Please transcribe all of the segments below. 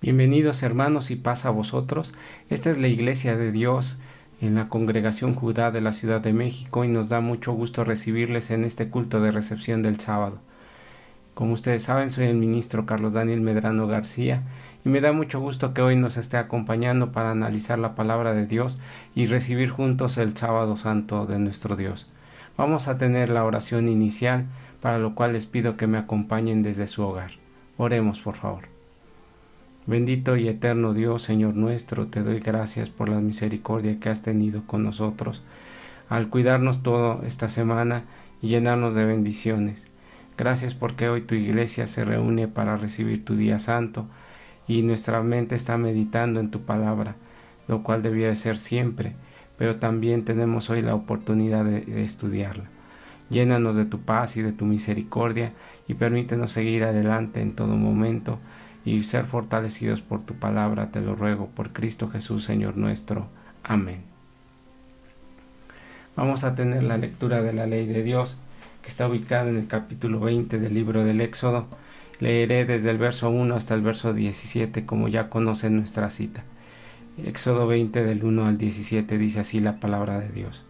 Bienvenidos hermanos y paz a vosotros. Esta es la Iglesia de Dios en la Congregación Judá de la Ciudad de México y nos da mucho gusto recibirles en este culto de recepción del sábado. Como ustedes saben, soy el ministro Carlos Daniel Medrano García y me da mucho gusto que hoy nos esté acompañando para analizar la palabra de Dios y recibir juntos el sábado santo de nuestro Dios. Vamos a tener la oración inicial, para lo cual les pido que me acompañen desde su hogar. Oremos, por favor. Bendito y eterno Dios, Señor nuestro, te doy gracias por la misericordia que has tenido con nosotros al cuidarnos toda esta semana y llenarnos de bendiciones. Gracias porque hoy tu iglesia se reúne para recibir tu día santo y nuestra mente está meditando en tu palabra, lo cual debía de ser siempre, pero también tenemos hoy la oportunidad de estudiarla. Llénanos de tu paz y de tu misericordia y permítenos seguir adelante en todo momento y ser fortalecidos por tu palabra, te lo ruego por Cristo Jesús, Señor nuestro. Amén. Vamos a tener la lectura de la ley de Dios, que está ubicada en el capítulo 20 del libro del Éxodo. Leeré desde el verso 1 hasta el verso 17, como ya conocen nuestra cita. Éxodo 20 del 1 al 17 dice así la palabra de Dios.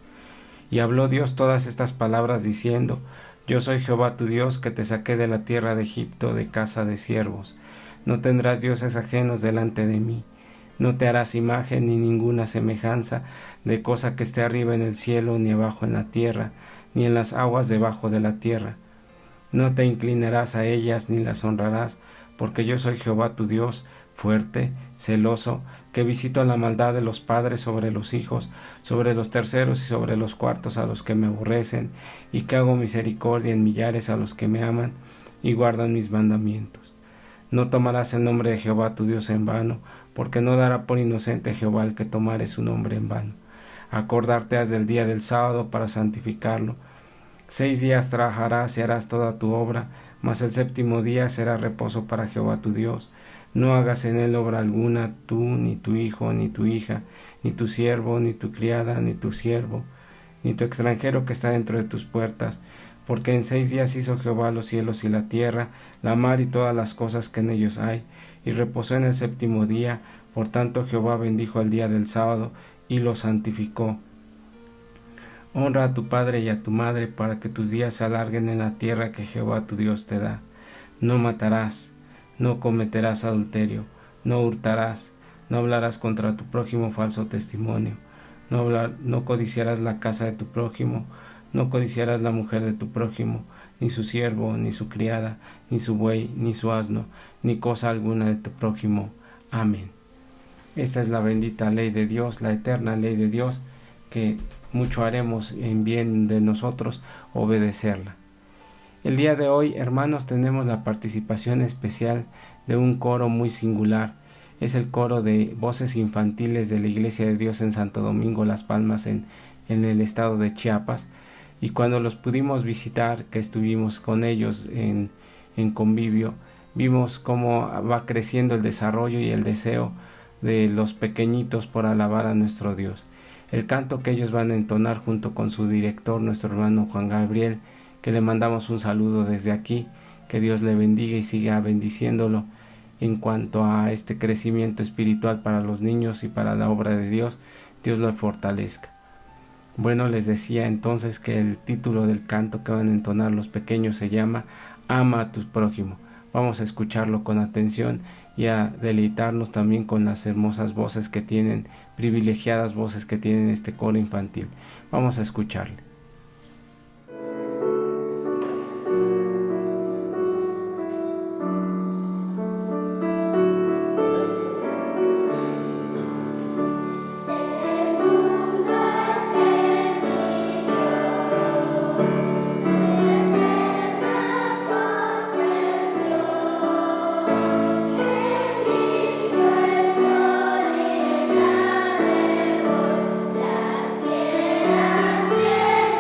Y habló Dios todas estas palabras diciendo: Yo soy Jehová tu Dios, que te saqué de la tierra de Egipto, de casa de siervos. No tendrás dioses ajenos delante de mí. No te harás imagen ni ninguna semejanza de cosa que esté arriba en el cielo, ni abajo en la tierra, ni en las aguas debajo de la tierra. No te inclinarás a ellas ni las honrarás, porque yo soy Jehová tu Dios, fuerte, celoso, que visito la maldad de los padres sobre los hijos, sobre los terceros y sobre los cuartos a los que me aborrecen, y que hago misericordia en millares a los que me aman y guardan mis mandamientos. No tomarás el nombre de Jehová tu Dios en vano, porque no dará por inocente Jehová el que tomare su nombre en vano. Acordarte has del día del sábado para santificarlo. 6 días trabajarás y harás toda tu obra, mas el séptimo día será reposo para Jehová tu Dios. No hagas en él obra alguna, tú, ni tu hijo, ni tu hija, ni tu siervo, ni tu criada, ni tu siervo, ni tu extranjero que está dentro de tus puertas, porque en 6 días hizo Jehová los cielos y la tierra, la mar y todas las cosas que en ellos hay, y reposó en el séptimo día. Por tanto Jehová bendijo el día del sábado y lo santificó. Honra a tu padre y a tu madre, para que tus días se alarguen en la tierra que Jehová tu Dios te da. No matarás, no cometerás adulterio, no hurtarás, no hablarás contra tu prójimo falso testimonio, no codiciarás la casa de tu prójimo, no codiciarás la mujer de tu prójimo, ni su siervo, ni su criada, ni su buey, ni su asno, ni cosa alguna de tu prójimo. Amén. Esta es la bendita ley de Dios, la eterna ley de Dios, que mucho haremos en bien de nosotros obedecerla. El día de hoy, hermanos, tenemos la participación especial de un coro muy singular. Es el coro de voces infantiles de la Iglesia de Dios en Santo Domingo Las Palmas, en el estado de Chiapas. Y cuando los pudimos visitar, que estuvimos con ellos en convivio, vimos cómo va creciendo el desarrollo y el deseo de los pequeñitos por alabar a nuestro Dios. El canto que ellos van a entonar junto con su director, nuestro hermano Juan Gabriel, que le mandamos un saludo desde aquí, que Dios le bendiga y siga bendiciéndolo en cuanto a este crecimiento espiritual para los niños y para la obra de Dios. Dios lo fortalezca. Bueno, les decía entonces que el título del canto que van a entonar los pequeños se llama Ama a tu prójimo. Vamos a escucharlo con atención y a deleitarnos también con las hermosas voces que tienen, privilegiadas voces que tienen este coro infantil. Vamos a escucharle. Yeah.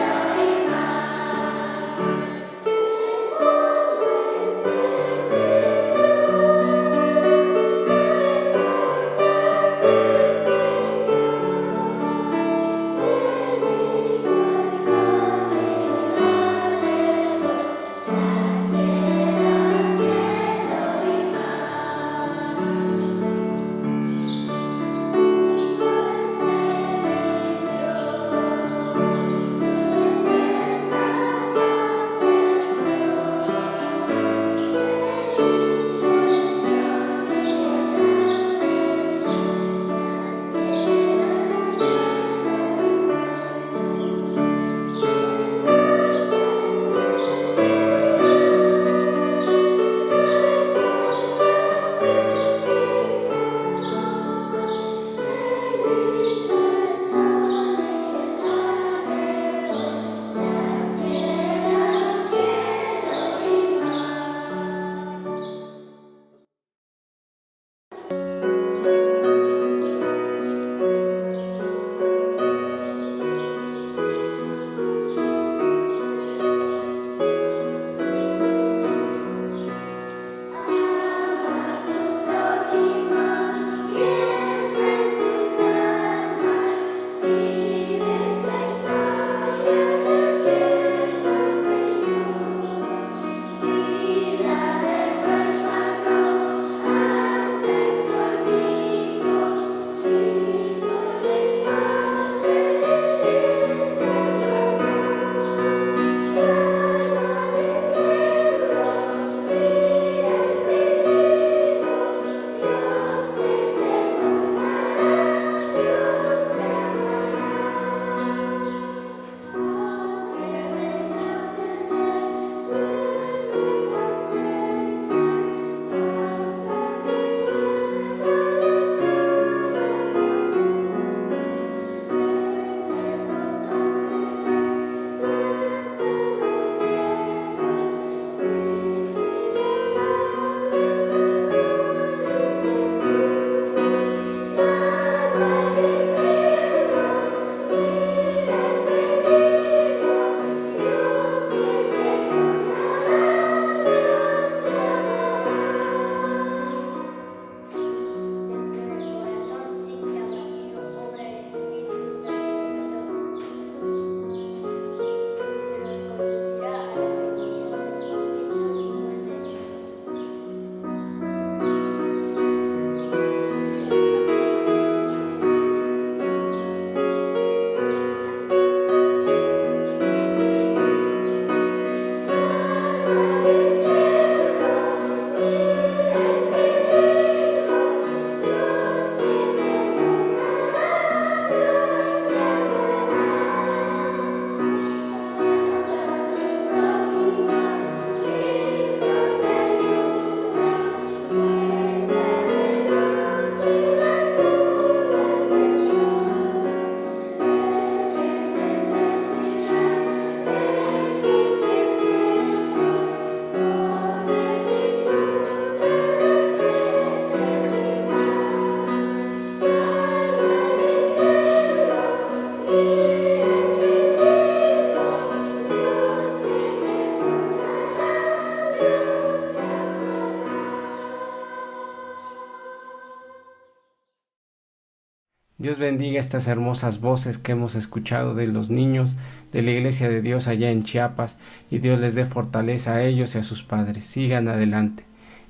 Dios bendiga estas hermosas voces que hemos escuchado de los niños de la Iglesia de Dios allá en Chiapas, y Dios les dé fortaleza a ellos y a sus padres. Sigan adelante.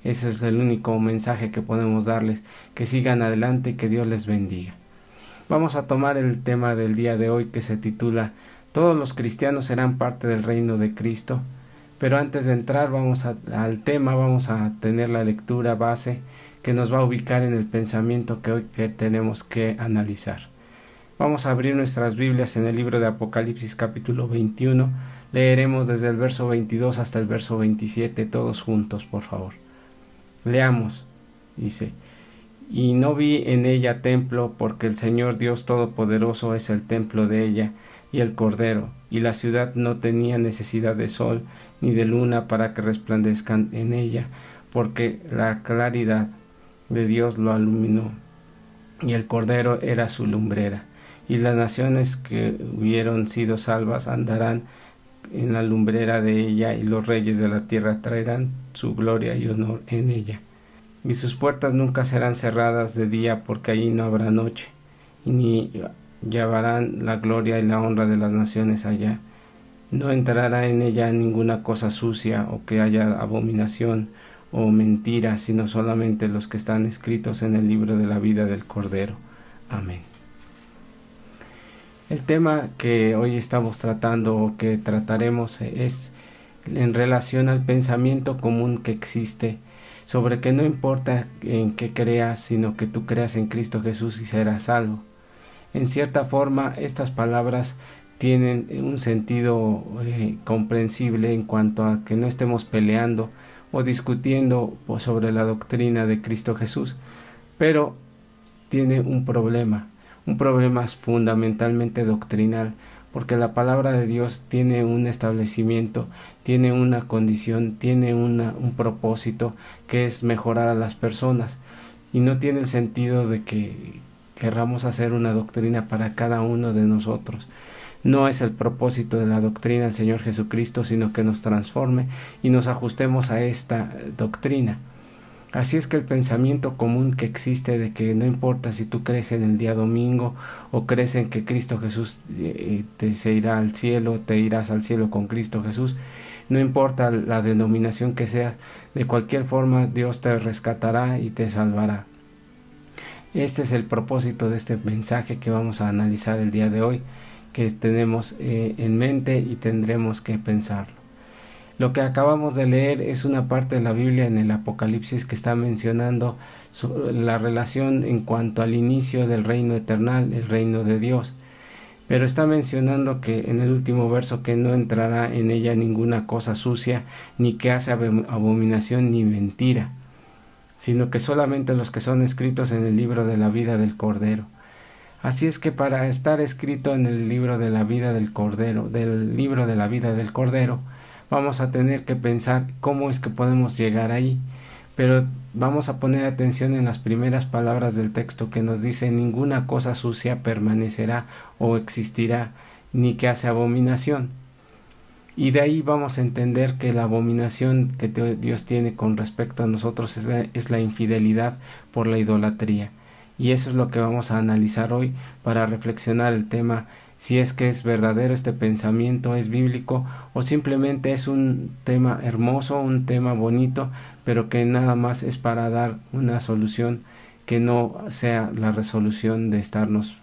Ese es el único mensaje que podemos darles, que sigan adelante y que Dios les bendiga. Vamos a tomar el tema del día de hoy, que se titula Todos los cristianos serán parte del reino de Cristo. Pero antes de entrar al tema, vamos a tener la lectura base que nos va a ubicar en el pensamiento que hoy tenemos que analizar. Vamos a abrir nuestras Biblias en el libro de Apocalipsis capítulo 21. Leeremos desde el verso 22 hasta el verso 27, todos juntos, por favor. Leamos. Dice: Y no vi en ella templo, porque el Señor Dios Todopoderoso es el templo de ella, y el Cordero, y la ciudad no tenía necesidad de sol ni de luna para que resplandezcan en ella, porque la claridad de Dios lo iluminó, y el Cordero era su lumbrera. Y las naciones que hubieron sido salvas andarán en la lumbrera de ella, y los reyes de la tierra traerán su gloria y honor en ella. Y sus puertas nunca serán cerradas de día, porque allí no habrá noche, y ni llevarán la gloria y la honra de las naciones allá. No entrará en ella ninguna cosa sucia, o que haya abominación o mentira, sino solamente los que están escritos en el libro de la vida del Cordero. Amén. El tema que hoy estamos tratando, o que trataremos, es en relación al pensamiento común que existe sobre que no importa en qué creas, sino que tú creas en Cristo Jesús y serás salvo. En cierta forma, estas palabras tienen un sentido comprensible en cuanto a que no estemos peleando o discutiendo sobre la doctrina de Cristo Jesús, pero tiene un problema fundamentalmente doctrinal, porque la palabra de Dios tiene un establecimiento, tiene una condición, tiene un propósito, que es mejorar a las personas, y no tiene el sentido de que querramos hacer una doctrina para cada uno de nosotros. No es el propósito de la doctrina del Señor Jesucristo, sino que nos transforme y nos ajustemos a esta doctrina. Así es que el pensamiento común que existe de que no importa si tú crees en el día domingo o crees en que Cristo Jesús se irá al cielo, te irás al cielo con Cristo Jesús, no importa la denominación que seas, de cualquier forma Dios te rescatará y te salvará. Este es el propósito de este mensaje que vamos a analizar el día de hoy, que tenemos en mente y tendremos que pensarlo. Lo que acabamos de leer es una parte de la Biblia en el Apocalipsis que está mencionando la relación en cuanto al inicio del reino eternal, el reino de Dios. Pero está mencionando que en el último verso que no entrará en ella ninguna cosa sucia, ni que hace abominación ni mentira, sino que solamente los que son escritos en el libro de la vida del Cordero. Así es que para estar escrito en el libro de la vida del Cordero, vamos a tener que pensar cómo es que podemos llegar ahí. Pero vamos a poner atención en las primeras palabras del texto, que nos dice: ninguna cosa sucia permanecerá o existirá, ni que hace abominación. Y de ahí vamos a entender que la abominación que Dios tiene con respecto a nosotros es la infidelidad por la idolatría. Y eso es lo que vamos a analizar hoy para reflexionar el tema, si es que es verdadero este pensamiento, es bíblico, o simplemente es un tema hermoso, un tema bonito, pero que nada más es para dar una solución que no sea la resolución de estarnos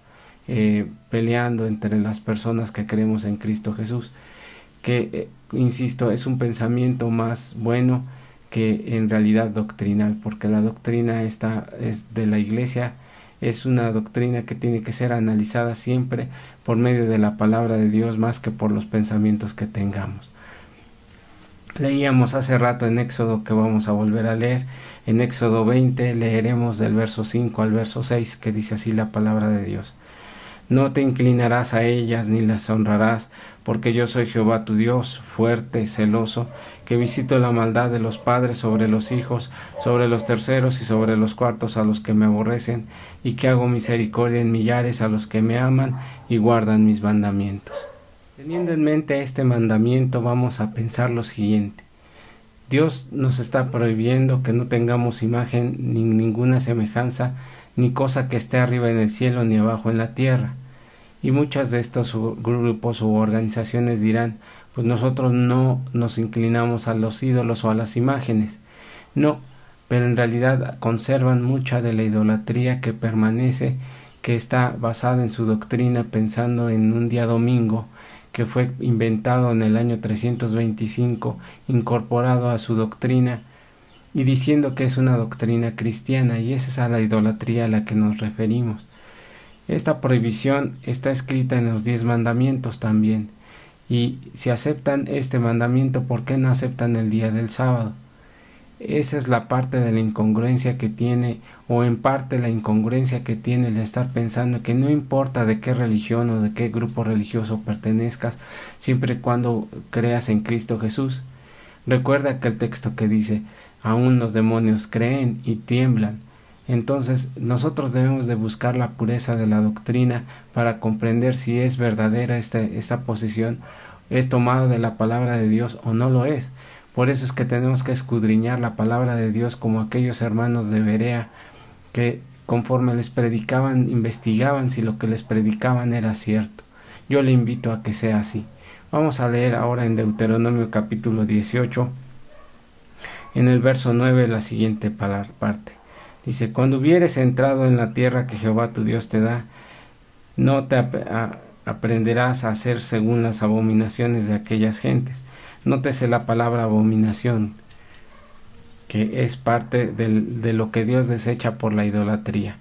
peleando entre las personas que creemos en Cristo Jesús. Que, insisto, es un pensamiento más bueno que en realidad doctrinal, porque la doctrina esta es de la Iglesia, es una doctrina que tiene que ser analizada siempre por medio de la palabra de Dios, más que por los pensamientos que tengamos. Leíamos hace rato en Éxodo, que vamos a volver a leer, en Éxodo 20 leeremos del verso 5 al verso 6, que dice así la palabra de Dios: No te inclinarás a ellas ni las honrarás, porque yo soy Jehová tu Dios, fuerte, celoso, que visito la maldad de los padres sobre los hijos, sobre los terceros y sobre los cuartos a los que me aborrecen, y que hago misericordia en millares a los que me aman y guardan mis mandamientos. Teniendo en mente este mandamiento, vamos a pensar lo siguiente. Dios nos está prohibiendo que no tengamos imagen ni ninguna semejanza ni cosa que esté arriba en el cielo ni abajo en la tierra. Y muchos de estos grupos u organizaciones dirán, pues nosotros no nos inclinamos a los ídolos o a las imágenes. No, pero en realidad conservan mucha de la idolatría que permanece, que está basada en su doctrina, pensando en un día domingo que fue inventado en el año 325, incorporado a su doctrina y diciendo que es una doctrina cristiana, y esa es a la idolatría a la que nos referimos. Esta prohibición está escrita en los 10 mandamientos también, y si aceptan este mandamiento, ¿por qué no aceptan el día del sábado? Esa es la parte de la incongruencia que tiene, o en parte la incongruencia que tiene el estar pensando que no importa de qué religión o de qué grupo religioso pertenezcas, siempre y cuando creas en Cristo Jesús. Recuerda aquel texto que dice, aún los demonios creen y tiemblan. Entonces nosotros debemos de buscar la pureza de la doctrina para comprender si es verdadera esta posición, es tomada de la palabra de Dios o no lo es. Por eso es que tenemos que escudriñar la palabra de Dios como aquellos hermanos de Berea que conforme les predicaban, investigaban si lo que les predicaban era cierto. Yo le invito a que sea así. Vamos a leer ahora en Deuteronomio capítulo 18, en el verso 9, la siguiente parte. Dice, cuando hubieres entrado en la tierra que Jehová tu Dios te da, no te aprenderás a hacer según las abominaciones de aquellas gentes. Nótese la palabra abominación, que es parte de lo que Dios desecha por la idolatría.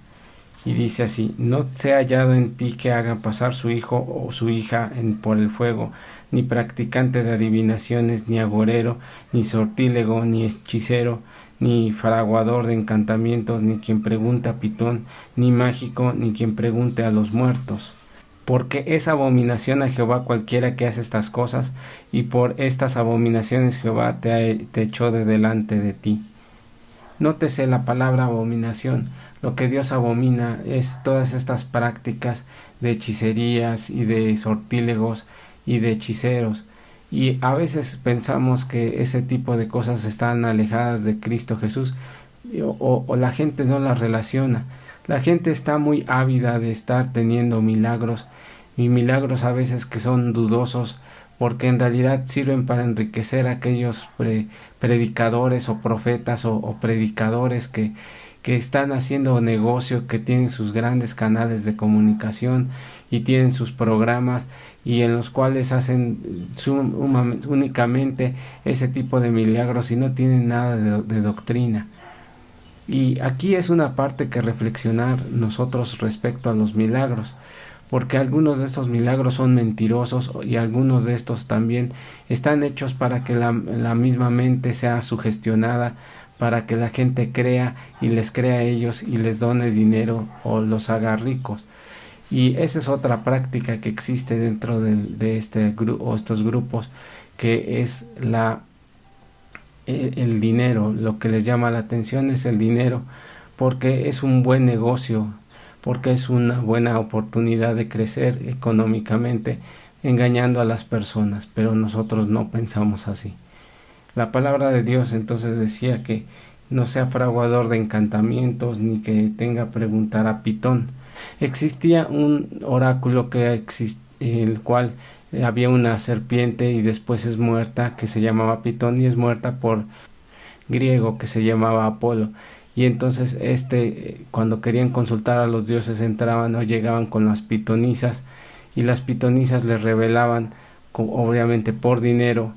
Y dice así, no sea hallado en ti que haga pasar su hijo o su hija por el fuego, ni practicante de adivinaciones, ni agorero, ni sortílego, ni hechicero, ni fraguador de encantamientos, ni quien pregunte a Pitón, ni mágico, ni quien pregunte a los muertos. Porque es abominación a Jehová cualquiera que hace estas cosas, y por estas abominaciones Jehová te echó de delante de ti. Nótese la palabra abominación. Lo que Dios abomina es todas estas prácticas de hechicerías y de sortílegos y de hechiceros. Y a veces pensamos que ese tipo de cosas están alejadas de Cristo Jesús, o la gente no las relaciona. La gente está muy ávida de estar teniendo milagros, y milagros a veces que son dudosos, porque en realidad sirven para enriquecer a aquellos predicadores o profetas o predicadores que están haciendo negocio, que tienen sus grandes canales de comunicación y tienen sus programas, y en los cuales hacen únicamente ese tipo de milagros y no tienen nada de doctrina. Y aquí es una parte que reflexionar nosotros respecto a los milagros, porque algunos de estos milagros son mentirosos, y algunos de estos también están hechos para que la misma mente sea sugestionada, para que la gente crea y les crea a ellos y les done dinero o los haga ricos. Y esa es otra práctica que existe dentro de estos grupos, que es el dinero. Lo que les llama la atención es el dinero, porque es un buen negocio, porque es una buena oportunidad de crecer económicamente, engañando a las personas, pero nosotros no pensamos así. La palabra de Dios entonces decía que no sea fraguador de encantamientos, ni que tenga preguntar a Pitón. Existía un oráculo el cual había una serpiente y después es muerta, que se llamaba Pitón, y es muerta por griego, que se llamaba Apolo. Y entonces cuando querían consultar a los dioses, entraban o llegaban con las pitonisas, y las pitonisas les revelaban, obviamente por dinero,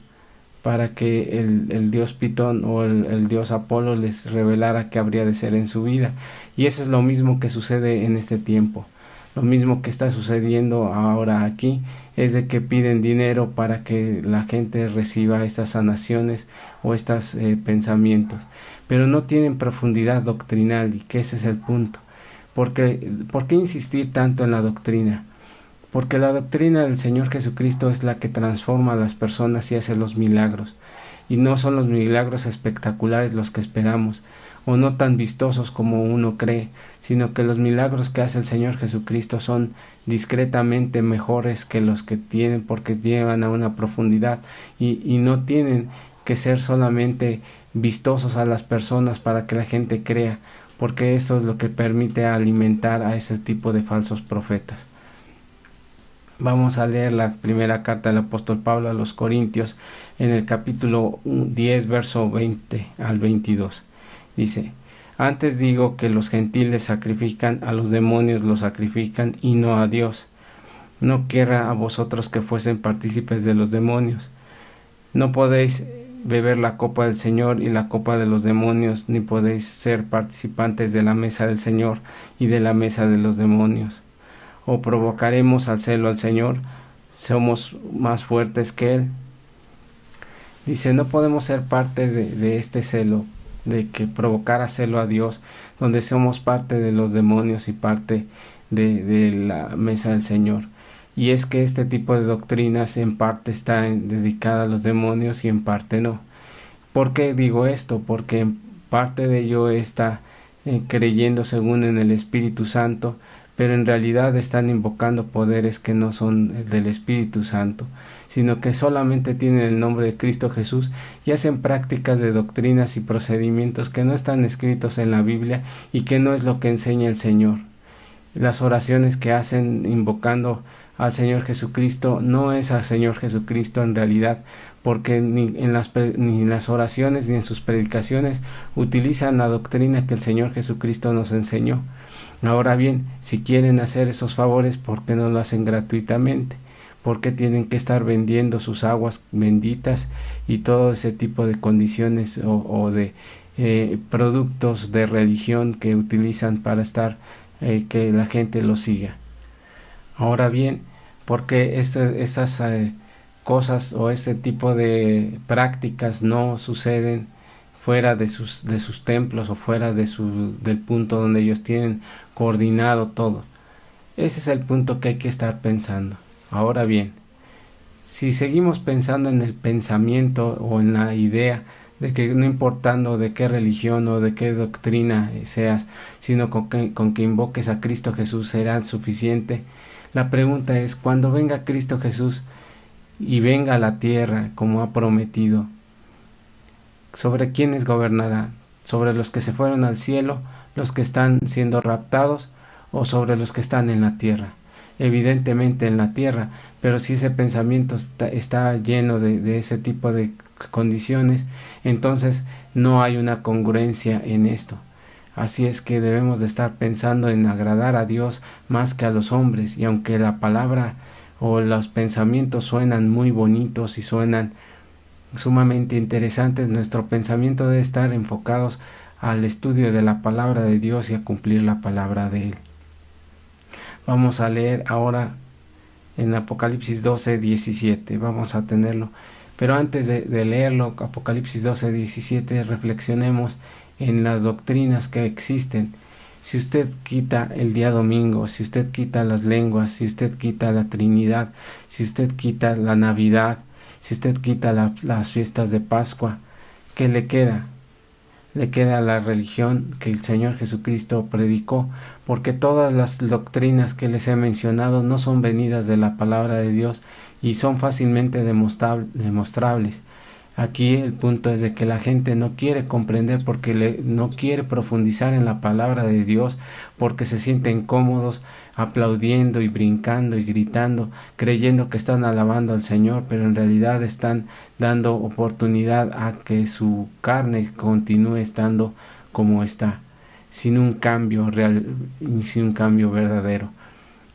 para que el dios Pitón o el dios Apolo les revelara qué habría de ser en su vida. Y eso es lo mismo que sucede en este tiempo. Lo mismo que está sucediendo ahora aquí es de que piden dinero para que la gente reciba estas sanaciones o estos pensamientos, pero no tienen profundidad doctrinal, y que ese es el punto. ¿Por qué insistir tanto en la doctrina? Porque la doctrina del Señor Jesucristo es la que transforma a las personas y hace los milagros, y no son los milagros espectaculares los que esperamos, o no tan vistosos como uno cree, sino que los milagros que hace el Señor Jesucristo son discretamente mejores que los que tienen, porque llevan a una profundidad, y no tienen que ser solamente vistosos a las personas para que la gente crea, porque eso es lo que permite alimentar a ese tipo de falsos profetas. Vamos a leer la primera carta del apóstol Pablo a los Corintios en el capítulo 10, verso 20 al 22. Dice: antes digo que los gentiles sacrifican, a los demonios los sacrifican y no a Dios. No quiera a vosotros que fuesen partícipes de los demonios. No podéis beber la copa del Señor y la copa de los demonios, ni podéis ser participantes de la mesa del Señor y de la mesa de los demonios. ¿O provocaremos al celo al Señor? ¿Somos más fuertes que Él? Dice, no podemos ser parte de este celo, de que provocara celo a Dios, donde somos parte de los demonios y parte de la mesa del Señor. Y es que este tipo de doctrinas en parte está dedicada a los demonios y en parte no. ¿Por qué digo esto? Porque en parte de ello está creyendo según en el Espíritu Santo, pero en realidad están invocando poderes que no son del Espíritu Santo, sino que solamente tienen el nombre de Cristo Jesús y hacen prácticas de doctrinas y procedimientos que no están escritos en la Biblia y que no es lo que enseña el Señor. Las oraciones que hacen invocando al Señor Jesucristo no es al Señor Jesucristo en realidad, porque ni en las oraciones ni en sus predicaciones utilizan la doctrina que el Señor Jesucristo nos enseñó. Ahora bien, si quieren hacer esos favores, ¿por qué no lo hacen gratuitamente? ¿Por qué tienen que estar vendiendo sus aguas benditas y todo ese tipo de condiciones o de productos de religión que utilizan para estar que la gente lo siga? Ahora bien, ¿por qué esas cosas o ese tipo de prácticas no suceden fuera de sus templos o fuera del punto donde ellos tienen coordinado todo? Ese es el punto que hay que estar pensando. Ahora bien, si seguimos pensando en el pensamiento o en la idea de que no importando de qué religión o de qué doctrina seas, sino con que invoques a Cristo Jesús será suficiente, la pregunta es, cuando venga Cristo Jesús y venga a la tierra como ha prometido, ¿sobre quiénes gobernará? ¿Sobre los que se fueron al cielo, los que están siendo raptados, o sobre los que están en la tierra? Evidentemente en la tierra, pero si ese pensamiento está lleno de ese tipo de condiciones, entonces no hay una congruencia en esto. Así es que debemos de estar pensando en agradar a Dios más que a los hombres, y aunque la palabra o los pensamientos suenan muy bonitos y suenan sumamente interesantes, nuestro pensamiento debe estar enfocados al estudio de la palabra de Dios y a cumplir la palabra de Él. Vamos a leer ahora en Apocalipsis 12, 17, vamos a tenerlo. Pero antes de leerlo, Apocalipsis 12, 17, reflexionemos en las doctrinas que existen. Si usted quita el día domingo, si usted quita las lenguas, si usted quita la Trinidad, si usted quita la Navidad, si usted quita las fiestas de Pascua, ¿qué le queda? Le queda la religión que el Señor Jesucristo predicó, porque todas las doctrinas que les he mencionado no son venidas de la palabra de Dios y son fácilmente demostrables. Aquí el punto es de que la gente no quiere comprender porque no quiere profundizar en la palabra de Dios, porque se sienten cómodos aplaudiendo y brincando y gritando, creyendo que están alabando al Señor, pero en realidad están dando oportunidad a que su carne continúe estando como está, sin un cambio real y sin un cambio verdadero.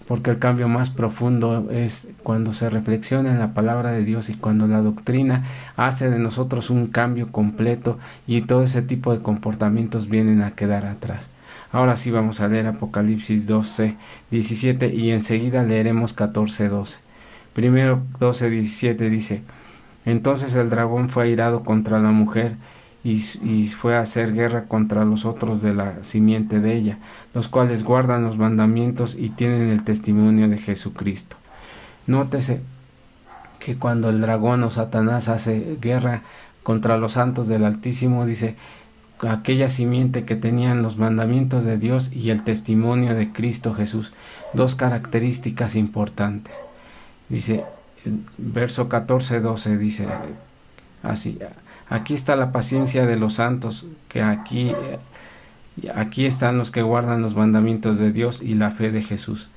Porque el cambio más profundo es cuando se reflexiona en la palabra de Dios y cuando la doctrina hace de nosotros un cambio completo y todo ese tipo de comportamientos vienen a quedar atrás. Ahora sí vamos a leer Apocalipsis 12, 17 y enseguida leeremos 14, 12. Primero 12, 17 dice: entonces el dragón fue airado contra la mujer y fue a hacer guerra contra los otros de la simiente de ella, los cuales guardan los mandamientos y tienen el testimonio de Jesucristo. Nótese que cuando el dragón o Satanás hace guerra contra los santos del Altísimo, dice aquella simiente que tenían los mandamientos de Dios y el testimonio de Cristo Jesús, dos características importantes. Dice, verso 14, 12, dice así: aquí está la paciencia de los santos, que aquí Aquí están los que guardan los mandamientos de Dios y la fe de Jesús.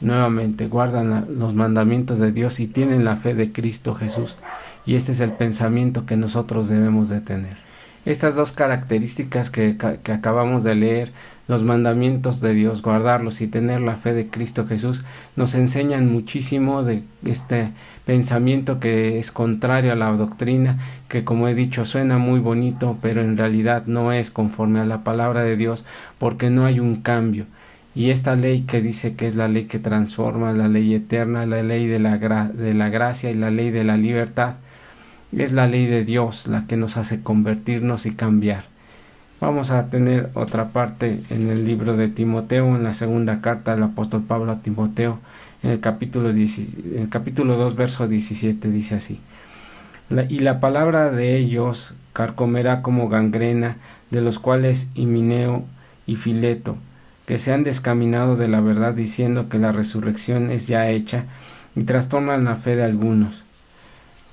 Nuevamente, guardan los mandamientos de Dios y tienen la fe de Cristo Jesús. Y este es el pensamiento que nosotros debemos de tener. Estas dos características que acabamos de leer, los mandamientos de Dios, guardarlos y tener la fe de Cristo Jesús, nos enseñan muchísimo de este pensamiento que es contrario a la doctrina, que como he dicho suena muy bonito, pero en realidad no es conforme a la palabra de Dios, porque no hay un cambio. Y esta ley que dice que es la ley que transforma, la ley eterna, la ley de la gracia y la ley de la libertad, es la ley de Dios la que nos hace convertirnos y cambiar. Vamos a tener otra parte en el libro de Timoteo, en la segunda carta del apóstol Pablo a Timoteo, en el capítulo 2, verso 17, dice así: y la palabra de ellos carcomerá como gangrena, de los cuales Himeneo y Fileto, que se han descaminado de la verdad diciendo que la resurrección es ya hecha, y trastornan la fe de algunos.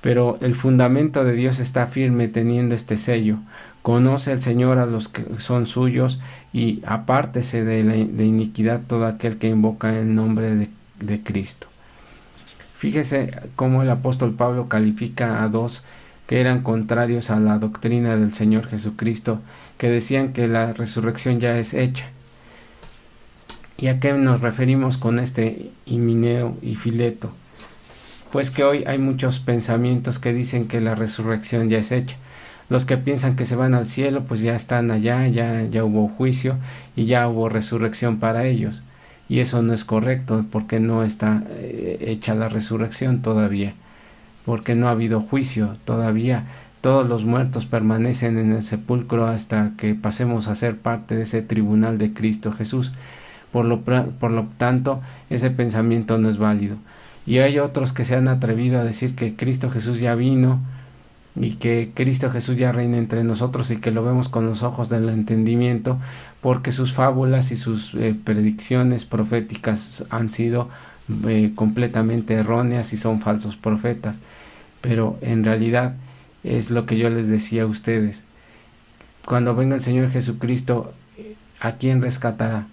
Pero el fundamento de Dios está firme teniendo este sello. Conoce el Señor a los que son suyos, y apártese de iniquidad todo aquel que invoca el nombre de Cristo. Fíjese cómo el apóstol Pablo califica a dos que eran contrarios a la doctrina del Señor Jesucristo, que decían que la resurrección ya es hecha. ¿Y a qué nos referimos con este Himeneo y Fileto? Pues que hoy hay muchos pensamientos que dicen que la resurrección ya es hecha. Los que piensan que se van al cielo, pues ya están allá, ya hubo juicio y ya hubo resurrección para ellos. Y eso no es correcto, porque no está hecha la resurrección todavía, porque no ha habido juicio todavía. Todos los muertos permanecen en el sepulcro hasta que pasemos a ser parte de ese tribunal de Cristo Jesús. Por lo tanto, ese pensamiento no es válido. Y hay otros que se han atrevido a decir que Cristo Jesús ya vino y que Cristo Jesús ya reina entre nosotros y que lo vemos con los ojos del entendimiento, porque sus fábulas y sus predicciones proféticas han sido completamente erróneas y son falsos profetas. Pero en realidad es lo que yo les decía a ustedes: cuando venga el Señor Jesucristo, ¿a quién rescatará?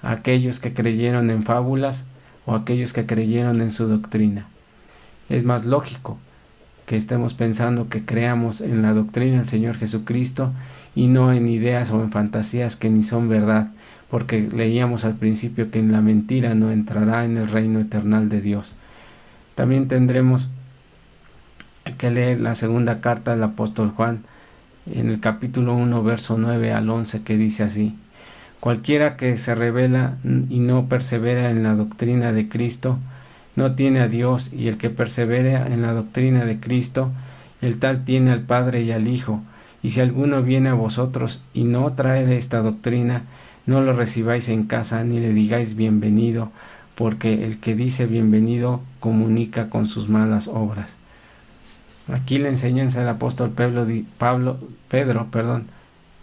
¿A aquellos que creyeron en fábulas o aquellos que creyeron en su doctrina? Es más lógico que estemos pensando que creamos en la doctrina del Señor Jesucristo y no en ideas o en fantasías que ni son verdad, porque leíamos al principio que en la mentira no entrará en el reino eternal de Dios. También tendremos que leer la segunda carta del apóstol Juan, en el capítulo 1, verso 9 al 11, que dice así: cualquiera que se rebela y no persevera en la doctrina de Cristo no tiene a Dios, y el que persevera en la doctrina de Cristo, el tal tiene al Padre y al Hijo. Y si alguno viene a vosotros y no trae esta doctrina, no lo recibáis en casa ni le digáis bienvenido, porque el que dice bienvenido comunica con sus malas obras. Aquí la enseñanza del apóstol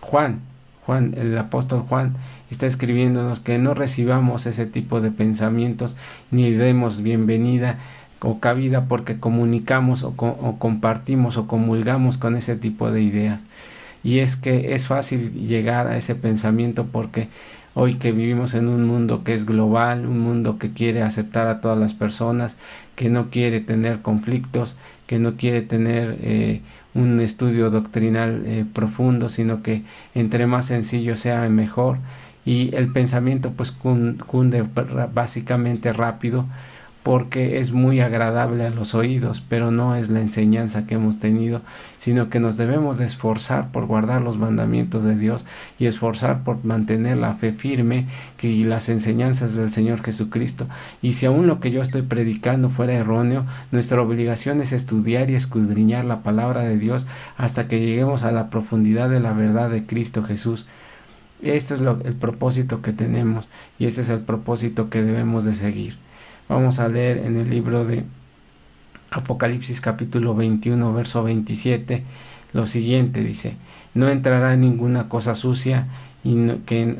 Juan, el apóstol Juan, está escribiéndonos que no recibamos ese tipo de pensamientos ni demos bienvenida o cabida, porque comunicamos o compartimos o comulgamos con ese tipo de ideas. Y es que es fácil llegar a ese pensamiento porque hoy que vivimos en un mundo que es global, un mundo que quiere aceptar a todas las personas, que no quiere tener conflictos, que no quiere tener un estudio doctrinal profundo, sino que entre más sencillo sea mejor, y el pensamiento pues cunde básicamente rápido, porque es muy agradable a los oídos, pero no es la enseñanza que hemos tenido, sino que nos debemos de esforzar por guardar los mandamientos de Dios y esforzar por mantener la fe firme y las enseñanzas del Señor Jesucristo. Y si aún lo que yo estoy predicando fuera erróneo, nuestra obligación es estudiar y escudriñar la palabra de Dios hasta que lleguemos a la profundidad de la verdad de Cristo Jesús. Este es el propósito que tenemos, y ese es el propósito que debemos de seguir. Vamos a leer en el libro de Apocalipsis capítulo 21, verso 27, lo siguiente dice: no entrará ninguna cosa sucia que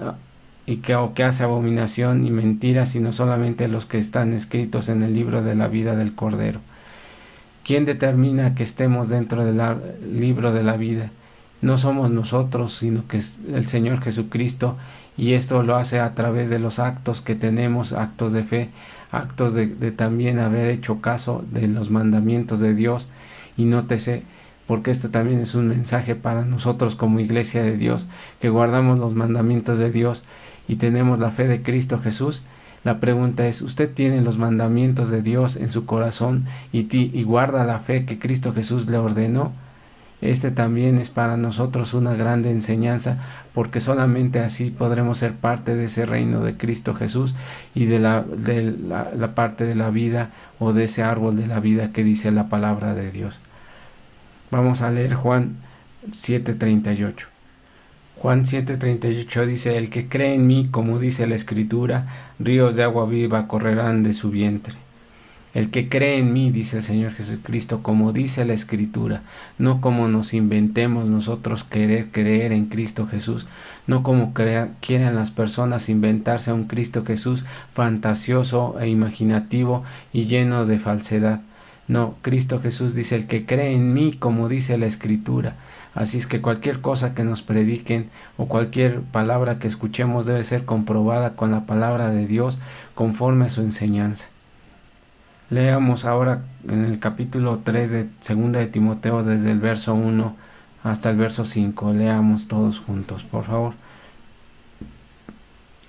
hace abominación y mentira, sino solamente los que están escritos en el libro de la vida del Cordero. ¿Quién determina que estemos dentro del libro de la vida? No somos nosotros, sino que es el Señor Jesucristo, y esto lo hace a través de los actos que tenemos, actos de fe, actos de también haber hecho caso de los mandamientos de Dios. Y nótese, porque esto también es un mensaje para nosotros como iglesia de Dios, que guardamos los mandamientos de Dios y tenemos la fe de Cristo Jesús. La pregunta es, ¿usted tiene los mandamientos de Dios en su corazón y guarda la fe que Cristo Jesús le ordenó? Este también es para nosotros una grande enseñanza, porque solamente así podremos ser parte de ese reino de Cristo Jesús y de la parte de la vida, o de ese árbol de la vida que dice la palabra de Dios. Vamos a leer Juan 7:38. Juan 7:38 dice: el que cree en mí, como dice la Escritura, ríos de agua viva correrán de su vientre. El que cree en mí, dice el Señor Jesucristo, como dice la Escritura, no como nos inventemos nosotros querer creer en Cristo Jesús, no como quieren las personas inventarse a un Cristo Jesús fantasioso e imaginativo y lleno de falsedad. No, Cristo Jesús dice: el que cree en mí, como dice la Escritura. Así es que cualquier cosa que nos prediquen o cualquier palabra que escuchemos debe ser comprobada con la palabra de Dios conforme a su enseñanza. Leamos ahora en el capítulo 3 de 2 de Timoteo, desde el verso 1 hasta el verso 5. Leamos todos juntos, por favor.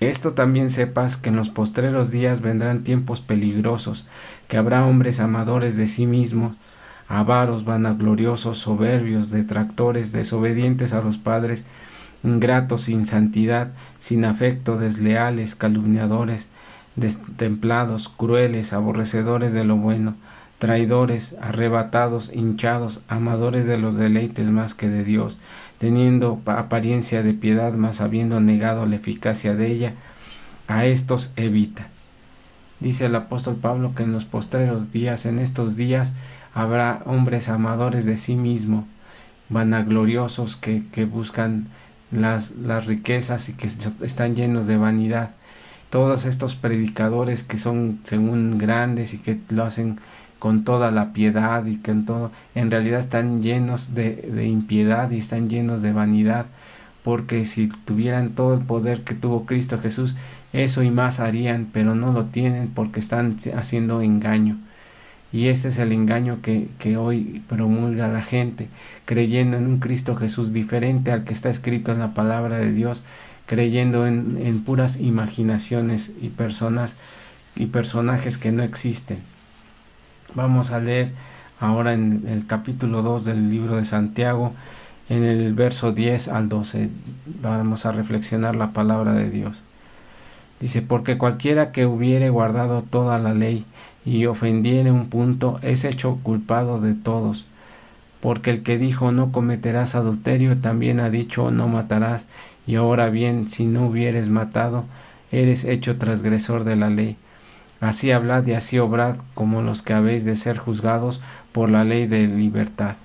Esto también sepas, que en los postreros días vendrán tiempos peligrosos, que habrá hombres amadores de sí mismos, avaros, vanagloriosos, soberbios, detractores, desobedientes a los padres, ingratos, sin santidad, sin afecto, desleales, calumniadores, destemplados, crueles, aborrecedores de lo bueno, traidores, arrebatados, hinchados, amadores de los deleites más que de Dios, teniendo apariencia de piedad, mas habiendo negado la eficacia de ella. A estos evita. Dice el apóstol Pablo que en los postreros días, en estos días, habrá hombres amadores de sí mismo, vanagloriosos, que buscan las riquezas y que están llenos de vanidad. Todos estos predicadores que son según grandes y que lo hacen con toda la piedad y que en realidad están llenos de impiedad y están llenos de vanidad, porque si tuvieran todo el poder que tuvo Cristo Jesús, eso y más harían, pero no lo tienen porque están haciendo engaño. Y ese es el engaño que hoy promulga la gente, creyendo en un Cristo Jesús diferente al que está escrito en la palabra de Dios, creyendo en puras imaginaciones y personas y personajes que no existen. Vamos a leer ahora en el capítulo 2 del libro de Santiago, en el verso 10 al 12. Vamos a reflexionar la palabra de Dios. Dice: porque cualquiera que hubiere guardado toda la ley y ofendiere un punto, es hecho culpado de todos. Porque el que dijo: no cometerás adulterio, también ha dicho: no matarás. Y ahora bien, si no hubieres matado, eres hecho transgresor de la ley. Así hablad y así obrad, como los que habéis de ser juzgados por la ley de libertad.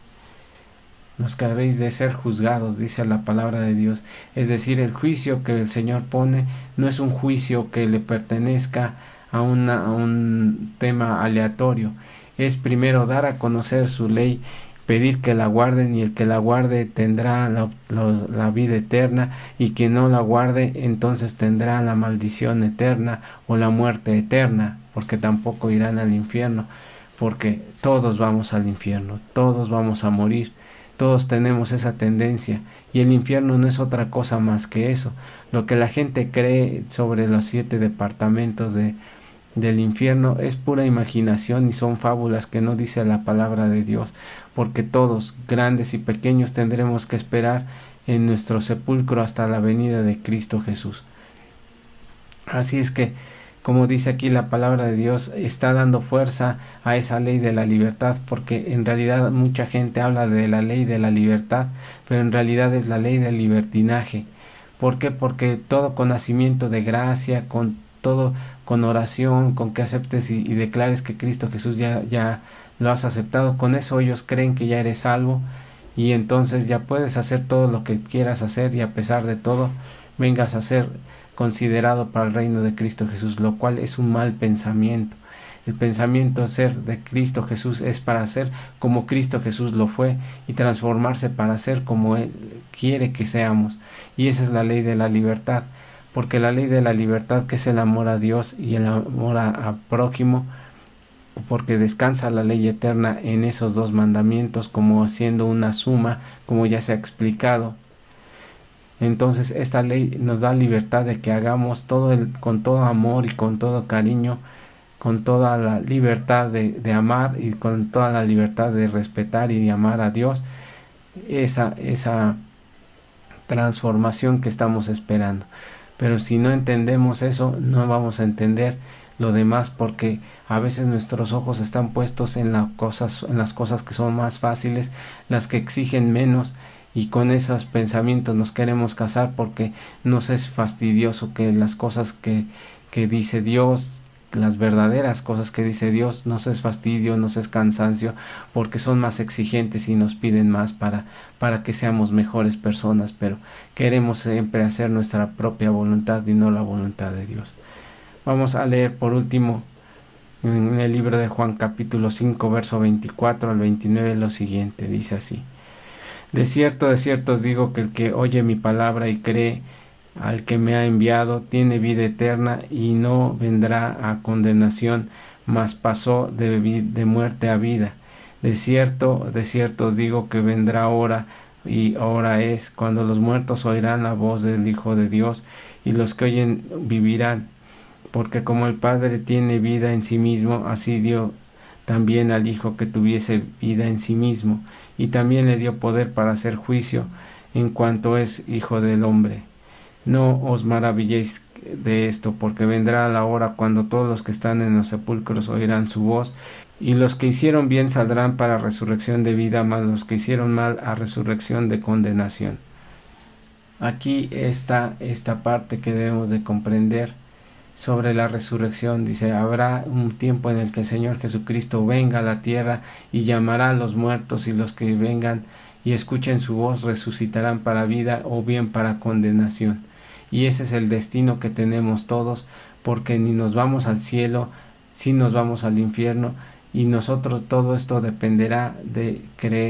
Los que habéis de ser juzgados, dice la palabra de Dios. Es decir, el juicio que el Señor pone no es un juicio que le pertenezca a un tema aleatorio. Es primero dar a conocer su ley, pedir que la guarden, y el que la guarde tendrá la vida eterna, y quien no la guarde entonces tendrá la maldición eterna o la muerte eterna, porque tampoco irán al infierno, porque todos vamos al infierno, todos vamos a morir, todos tenemos esa tendencia, y el infierno no es otra cosa más que eso. Lo que la gente cree sobre los 7 departamentos del infierno es pura imaginación y son fábulas que no dice la palabra de Dios, porque todos, grandes y pequeños, tendremos que esperar en nuestro sepulcro hasta la venida de Cristo Jesús. Así es que, como dice aquí la palabra de Dios, está dando fuerza a esa ley de la libertad, porque en realidad mucha gente habla de la ley de la libertad, pero en realidad es la ley del libertinaje. ¿Por qué? Porque todo con nacimiento de gracia, todo con oración, con que aceptes y declares que Cristo Jesús ya lo has aceptado, con eso ellos creen que ya eres salvo, y entonces ya puedes hacer todo lo que quieras hacer, y a pesar de todo vengas a ser considerado para el reino de Cristo Jesús, lo cual es un mal pensamiento. El pensamiento ser de Cristo Jesús es para ser como Cristo Jesús lo fue y transformarse para ser como Él quiere que seamos. Y esa es la ley de la libertad, porque la ley de la libertad, que es el amor a Dios y el amor a prójimo, porque descansa la ley eterna en esos dos mandamientos como haciendo una suma, como ya se ha explicado. Entonces esta ley nos da libertad de que hagamos con todo amor y con todo cariño, con toda la libertad de amar y con toda la libertad de respetar y de amar a Dios, esa transformación que estamos esperando. Pero si no entendemos eso, no vamos a entender lo demás, porque a veces nuestros ojos están puestos en las cosas que son más fáciles, las que exigen menos, y con esos pensamientos nos queremos casar porque nos es fastidioso que las cosas que dice Dios, las verdaderas cosas que dice Dios, nos es fastidio, nos es cansancio, porque son más exigentes y nos piden más para que seamos mejores personas, pero queremos siempre hacer nuestra propia voluntad y no la voluntad de Dios. Vamos a leer por último en el libro de Juan capítulo 5 verso 24 al 29 lo siguiente, dice así: de cierto os digo que el que oye mi palabra y cree al que me ha enviado tiene vida eterna y no vendrá a condenación, mas pasó de muerte a vida. De cierto os digo que vendrá hora, y ahora es, cuando los muertos oirán la voz del Hijo de Dios, y los que oyen vivirán. Porque como el Padre tiene vida en sí mismo, así dio también al Hijo que tuviese vida en sí mismo, y también le dio poder para hacer juicio en cuanto es Hijo del hombre. No os maravilléis de esto, porque vendrá la hora cuando todos los que están en los sepulcros oirán su voz, y los que hicieron bien saldrán para resurrección de vida, mas los que hicieron mal a resurrección de condenación. Aquí está esta parte que debemos de comprender sobre la resurrección. Dice: habrá un tiempo en el que el Señor Jesucristo venga a la tierra y llamará a los muertos, y los que vengan y escuchen su voz resucitarán para vida o bien para condenación. Y ese es el destino que tenemos todos, porque ni nos vamos al cielo, si nos vamos al infierno, y nosotros todo esto dependerá de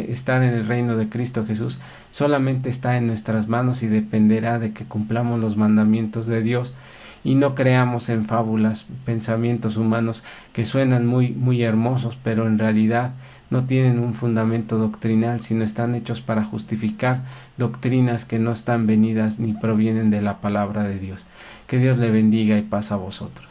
estar en el reino de Cristo Jesús. Solamente está en nuestras manos y dependerá de que cumplamos los mandamientos de Dios y no creamos en fábulas, pensamientos humanos que suenan muy, muy hermosos, pero en realidad no tienen un fundamento doctrinal, sino están hechos para justificar doctrinas que no están venidas ni provienen de la palabra de Dios. Que Dios le bendiga y paz a vosotros.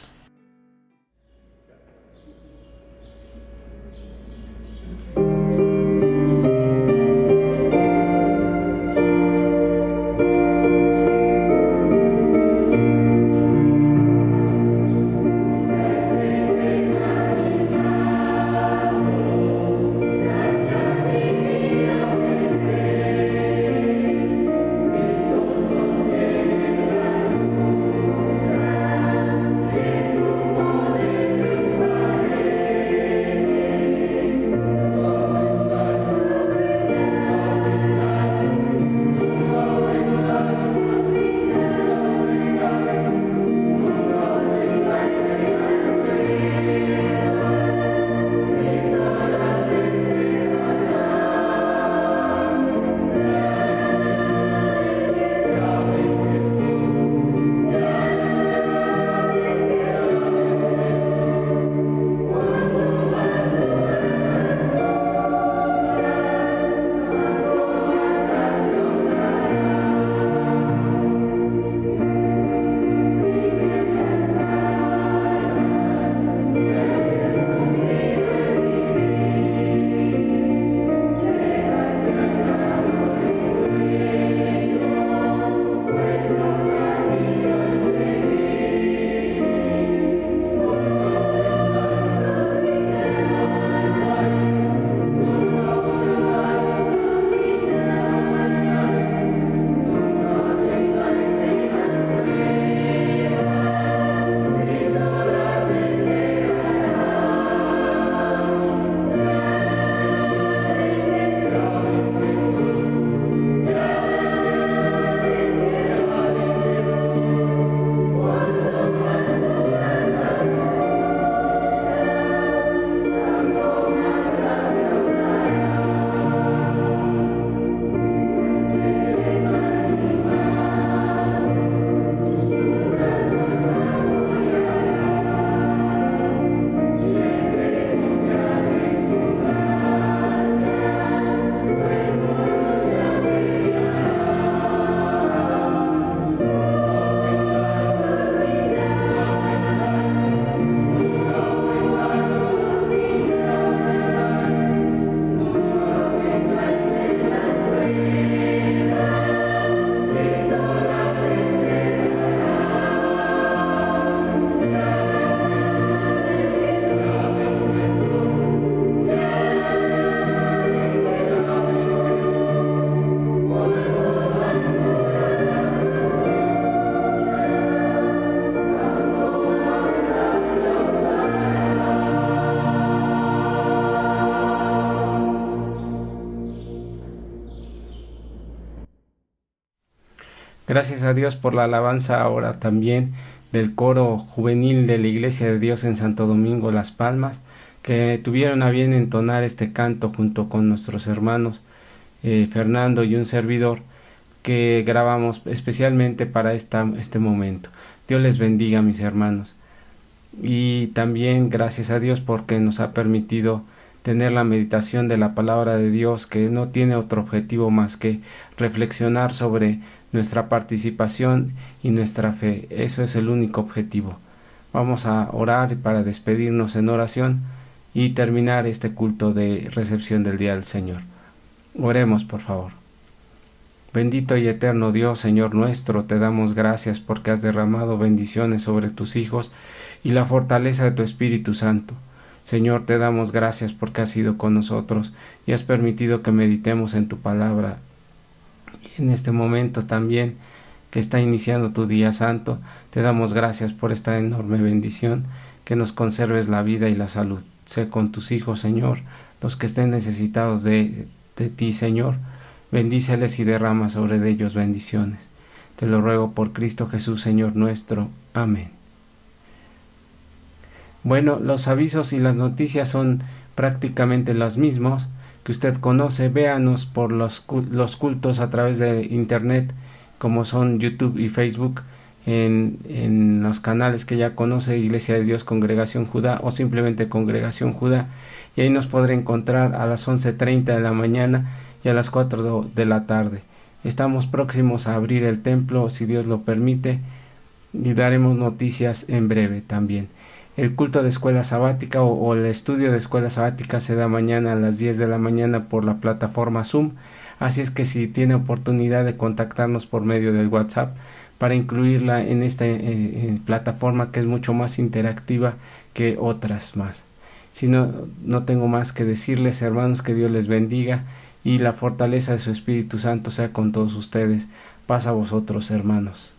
Gracias a Dios por la alabanza ahora también del coro juvenil de la Iglesia de Dios en Santo Domingo Las Palmas, que tuvieron a bien entonar este canto junto con nuestros hermanos Fernando y un servidor, que grabamos especialmente para este momento. Dios les bendiga, mis hermanos. Y también gracias a Dios porque nos ha permitido tener la meditación de la palabra de Dios, que no tiene otro objetivo más que reflexionar sobre nuestra participación y nuestra fe. Eso es el único objetivo. Vamos a orar para despedirnos en oración y terminar este culto de recepción del Día del Señor. Oremos, por favor. Bendito y eterno Dios, Señor nuestro, te damos gracias porque has derramado bendiciones sobre tus hijos y la fortaleza de tu Espíritu Santo. Señor, te damos gracias porque has sido con nosotros y has permitido que meditemos en tu palabra. Y en este momento también que está iniciando tu día santo, te damos gracias por esta enorme bendición, que nos conserves la vida y la salud. Sé con tus hijos, Señor, los que estén necesitados de ti, Señor. Bendíceles y derrama sobre ellos bendiciones. Te lo ruego por Cristo Jesús, Señor nuestro. Amén. Bueno, los avisos y las noticias son prácticamente los mismos que usted conoce. Véanos por los cultos a través de internet, como son YouTube y Facebook, en los canales que ya conoce, Iglesia de Dios Congregación Judá o simplemente Congregación Judá, y ahí nos podrá encontrar a las 11:30 de la mañana y a las 4 de la tarde. Estamos próximos a abrir el templo, si Dios lo permite, y daremos noticias en breve también. El culto de escuela sabática o el estudio de escuela sabática se da mañana a las 10 de la mañana por la plataforma Zoom, así es que si tiene oportunidad de contactarnos por medio del WhatsApp para incluirla en esta plataforma, que es mucho más interactiva que otras más. Si no tengo más que decirles, hermanos, que Dios les bendiga y la fortaleza de su Espíritu Santo sea con todos ustedes. Paz a vosotros, hermanos.